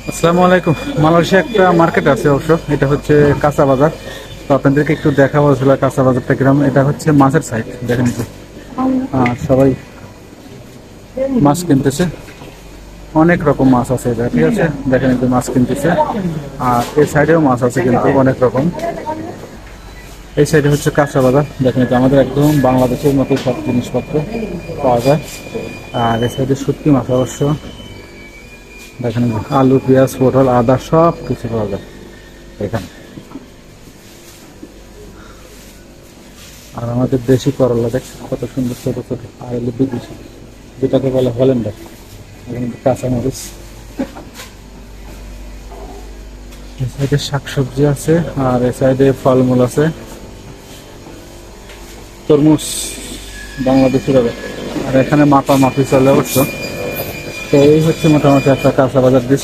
আসসালামু আলাইকুম। মালয়েশিয়া একটা মার্কেট আছে অবশ্য, এটা হচ্ছে কাঁচা বাজার। তো আপনাদেরকে একটু দেখাবো আসলে কাঁচা বাজারটা কিরকম। এটা হচ্ছে মাছের সাইড, দেখেন এই যে সবাই মাছ কিনতেছে। অনেক রকম মাছ আছে এটা, ঠিক আছে, দেখেন এই যে মাছ কিনতেছে। আর এই সাইডেও মাছ আছে কিন্তু অনেক রকম। এই সাইডে হচ্ছে কাঁচা বাজার, দেখেন এই যে আমাদের একদম বাংলাদেশের মতো সব জিনিসপত্র পাওয়া যায়। আর এই সাইডে শুটকি মাছ অবশ্য, দেখেন এই যে আলু, পেঁয়াজ, পটল, আদা সব কিছু পাওয়া যায় এখানে। আর আমাদের দেশি করলা দেখছেন কত সুন্দর ছোট ছোট, আর হলো বিদেশি যেটাকে বলে হল্যান্ডার। এখানে কাঁচামরিচ, এই সাইডে শাকসবজি আছে, আর এই সাইডে ফলমূল আছে, তরমুজ বাংলাদেশের হবে। আর এখানে মাপা মাপি চলে অবশ্য। তো এই হচ্ছে মোটামুটি একটা কাঁচা বাজার দৃশ্য।